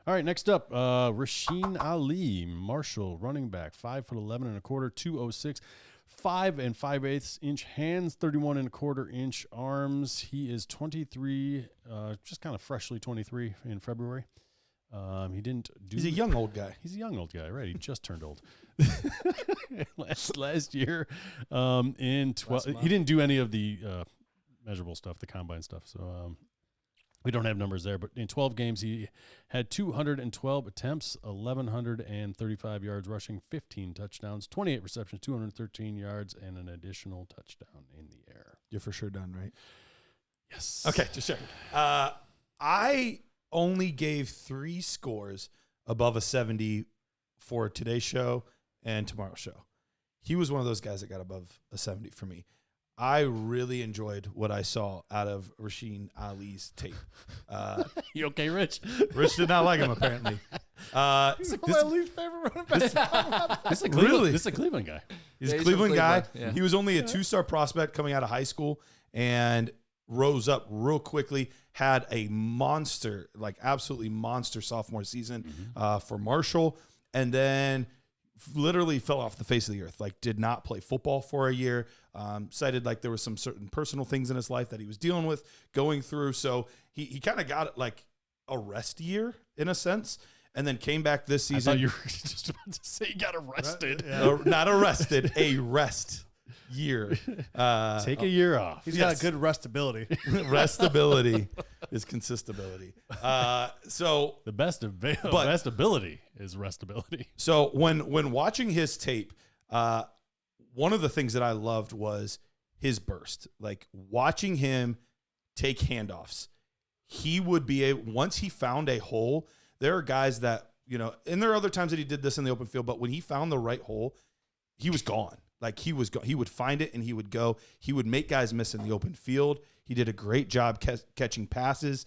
All right, next up, Rasheen Ali, Marshall, running back, 5'11" and a quarter, 206, 5 5/8 inch hands, 31 and a quarter inch arms. He is 23, just kind of freshly 23 in February. He didn't do. He's a young old guy. He's a young old guy, right? He just turned old. last year, in 12, he didn't do any of the measurable stuff, the combine stuff. So we don't have numbers there. But in 12 games, he had 212 attempts, 1,135 yards rushing, 15 touchdowns, 28 receptions, 213 yards, and an additional touchdown in the air. You're for sure done, right? Yes. Okay, just checking. I only gave 3 scores above a 70 for today's show and tomorrow's show. He was one of those guys that got above a 70 for me. I really enjoyed what I saw out of Rasheen Ali's tape. You okay, Rich? Rich did not like him, apparently. He's like my least favorite running back. This is a Cleveland guy. He's a he's Cleveland from guy. Cleveland, yeah. He was only a 2-star prospect coming out of high school and rose up real quickly, had a monster, like absolutely monster sophomore season for Marshall, and then literally fell off the face of the earth, like did not play football for a year, cited like there was some certain personal things in his life that he was dealing with, going through. So he kind of got like a rest year in a sense, and then came back this season. I thought you were just about to say he got arrested. Not arrested, a rest year. Take a year off. He's got good restability. Restability is consistability. So The best ability is restability. So when watching his tape, one of the things that I loved was his burst. Like watching him take handoffs. He would be once he found a hole, there are guys that, and there are other times that he did this in the open field, but when he found the right hole, he was gone. Like he would find it and he would go. He would make guys miss in the open field. He did a great job catching passes.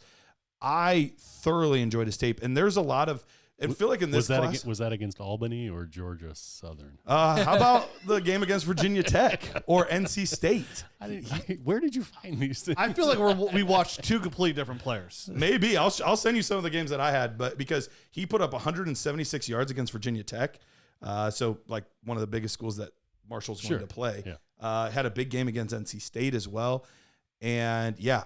I thoroughly enjoyed his tape, and there's a lot of. And feel like in this class, was that against Albany or Georgia Southern? How about the game against Virginia Tech or NC State? Where did you find these things? I feel like we watched 2 completely different players. Maybe I'll send you some of the games that I had, but because he put up 176 yards against Virginia Tech, so like one of the biggest schools that Marshall's wanted to play. Yeah. Had a big game against NC State as well, and yeah,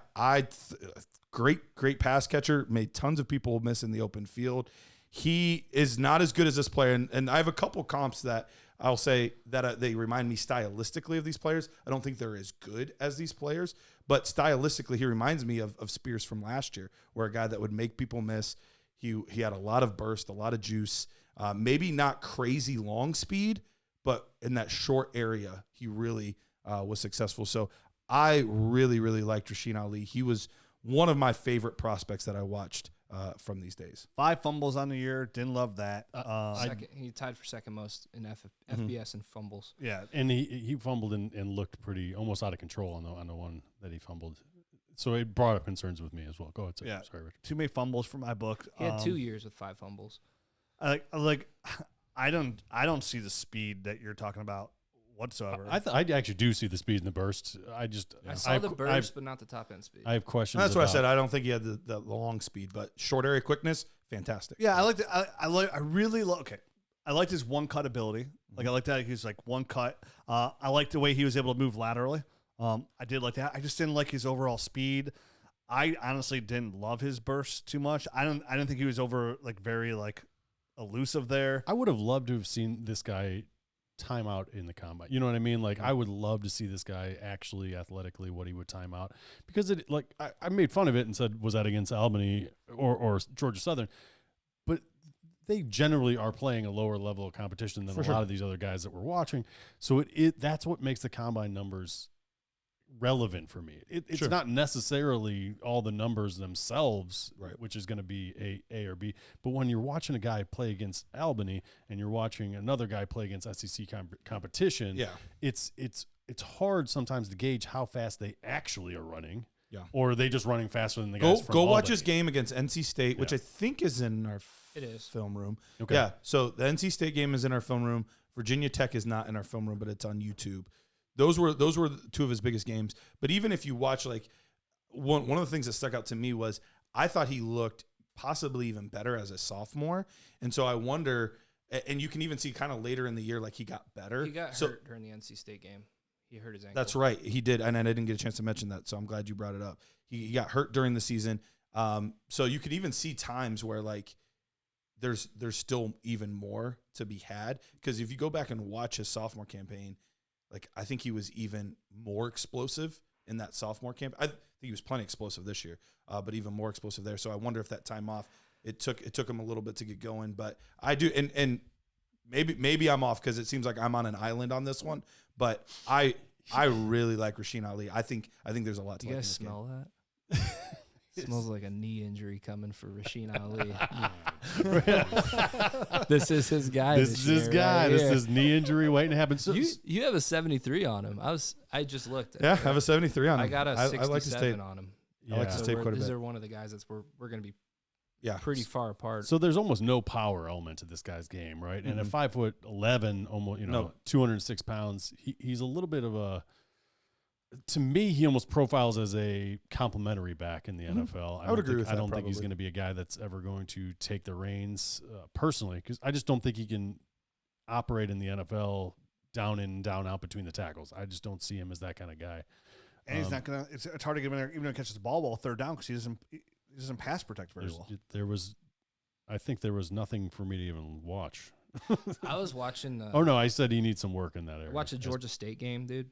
great pass catcher, made tons of people miss in the open field. He is not as good as this player, and I have a couple comps that I'll say that they remind me stylistically of these players. I don't think they're as good as these players, but stylistically, he reminds me of Spears from last year, where a guy that would make people miss. He had a lot of burst, a lot of juice, maybe not crazy long speed, but in that short area, he really was successful. So I really, really liked Rasheen Ali. He was one of my favorite prospects that I watched from these days. 5 fumbles on the year. Didn't love that. He tied for second most in FBS in fumbles. Yeah, and he fumbled and looked pretty almost out of control on the one that he fumbled. So it brought up concerns with me as well. Go ahead. Yeah. Sorry, Rich. Too many fumbles for my book. He had 2 years with 5 fumbles. I don't see the speed that you're talking about whatsoever. I actually do see the speed in the burst. I saw the burst, but not the top end speed. I have questions. That's what I said. I don't think he had the long speed, but short area quickness, fantastic. Yeah, I like I really love. Okay, I liked his one cut ability. Like I liked that he was like one cut. I liked the way he was able to move laterally. I did like that. I just didn't like his overall speed. I honestly didn't love his burst too much. I don't think he was very elusive there. I would have loved to have seen this guy time out in the combine. You know what I mean? Like I would love to see this guy actually athletically what he would time out, because I made fun of it and said, was that against Albany or Georgia Southern? But they generally are playing a lower level of competition than lot of these other guys that we're watching. So that's what makes the combine numbers relevant for me. It's not necessarily all the numbers themselves, right, which is going to be A or B. But when you're watching a guy play against Albany and you're watching another guy play against SEC competition, it's hard sometimes to gauge how fast they actually are running. Yeah. Or are they just running faster than the guys from Albany? Watch his game against NC State, which I think is in our film room. Okay. Yeah. So the NC State game is in our film room. Virginia Tech is not in our film room, but it's on YouTube. Those were 2 of his biggest games. But even if you watch, like one of the things that stuck out to me was I thought he looked possibly even better as a sophomore. And so I wonder, and you can even see kind of later in the year, like he got better. He got hurt during the NC State game. He hurt his ankle. That's right. He did. And I didn't get a chance to mention that. So I'm glad you brought it up. He got hurt during the season. So you could even see times where like there's still even more to be had. Because if you go back and watch his sophomore campaign, like I think he was even more explosive in that sophomore camp. I think he was plenty explosive this year, but even more explosive there. So I wonder if that time off, it took him a little bit to get going. But I do, and maybe I'm off because it seems like I'm on an island on this one. But I really like Rasheen Ali. I think there's a lot to Do you like guys in this smell game. that? Smells like a knee injury coming for Rasheen Ali. This is his guy. This is his guy. Right this here. is knee injury waiting to happen. So, You have a 73 on him. I just looked at Yeah, I it. have a 73 on him. I got a I 67 like his tape. on him. I like yeah. his So tape quite a these bit. are one of the guys that's we're going to be Yeah, pretty far apart. So there's almost no power element to this guy's game, right? And at 5'11", almost 206 pounds, he's a little bit of a. To me, he almost profiles as a complimentary back in the NFL. I would agree with that, I don't think he's probably. going to be a guy that's ever going to take the reins personally, because I just don't think he can operate in the NFL down in and down out between the tackles. I just don't see him as that kind of guy. And he's not gonna. It's hard to get him in there, even though he catches the ball third down because he doesn't pass protect very well. I think there was nothing for me to even watch. I was watching. Oh no, I said he needs some work in that area. I watched a Georgia State game, dude,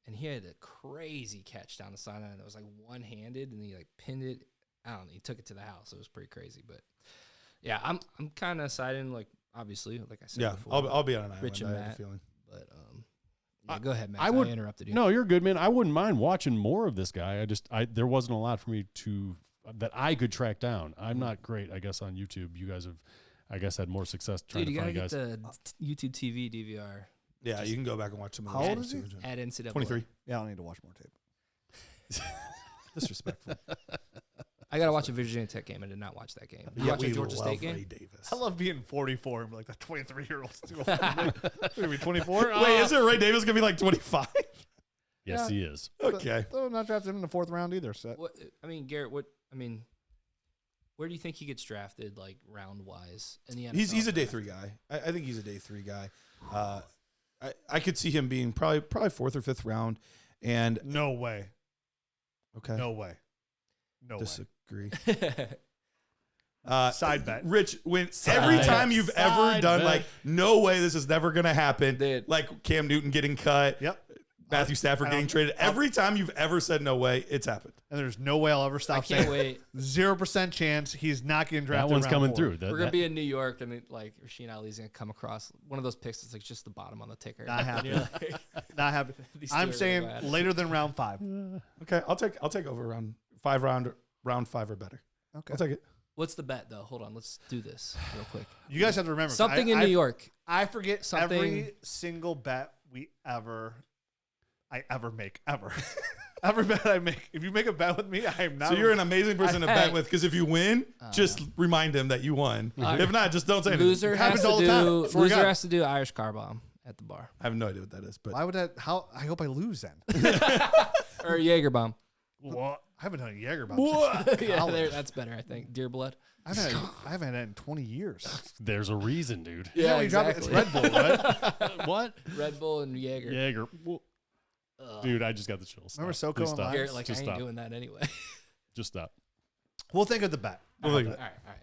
and he had a crazy catch down the sideline that was like one-handed, and he like pinned it. I don't know. He took it to the house. It was pretty crazy, but yeah, I'm kind of siding like obviously, like I said yeah. before. I'll be on an island. Rich and I have a Matt. feeling. But yeah, go ahead, Matt. I would- interrupted you. No, you're good, man. I wouldn't mind watching more of this guy. There wasn't a lot for me that I could track down. I'm not great, I guess, on YouTube. You guys have, I guess, had more success trying dude, you to gotta find get guys. the YouTube TV DVR. Yeah, you can go back and watch some of How those old is he? receivers. At NCAA. 23. Yeah, I need to watch more tape. Disrespectful. I gotta watch a Virginia Tech game. I did not watch that game. You watch a Georgia State game? Ray Davis. I love being 44 and be like the 23-year-old's too old. Maybe 24. Wait, isn't Ray Davis gonna be like 25? Yes, Yeah. he is. Okay. I'm not drafting him in the fourth round either. So What I mean, Garrett. Where do you think he gets drafted, like round wise in the NFL? He's a day draft? 3 guy. I think he's a day 3 guy. I could see him being probably 4th or 5th round. And no way, okay, no way, no way. disagree. Side bet. Rich, when Side every bet. time you've ever Side done bet. like, no way, this is never gonna happen. Dude. Like Cam Newton getting cut, Yep. Matthew Stafford getting traded. Every time you've ever said no way, it's happened. And there's no way I'll ever I stop can't saying wait. 0% chance he's not getting drafted. That one's round coming 4. through. That- We're gonna that- be in New York, and like Rasheen Ali's gonna come across one of those picks that's like just the bottom on the ticker. Not And happening. you're like, Not happening. these two I'm are gonna saying go at it. later than round 5. Okay, I'll take over round 5 or better. Okay. I'll take it. What's the bet though? Hold on, let's do this real quick. You guys have to remember Something in I New York. I forget Something- every single bet I ever make ever. Every bet I make. If you make a bet with me, I am not. So you're an amazing person to Hey. bet with because if you win, just remind him that you won. right. If not, just don't say anything. Loser happens has to all the time. do. Swear to Loser God. has to do Irish car bomb at the bar I have no idea what that is, but Why would that? How? I hope I lose then. or Jaeger bomb. What? I haven't done a Jaeger bomb. Yeah, that's better. I think deer blood. I haven't had that in 20 years. There's a reason, dude. You know when you drop it, it's Red Bull, right? What? Red Bull and Jaeger. Jaeger. Dude, I just got the chills. Remember Stop. SoCo Please and stop. Lions? Garrett, like I Just ain't stop. doing that anyway. Just stop. We'll think of the bet. We'll think all of right, it. all right.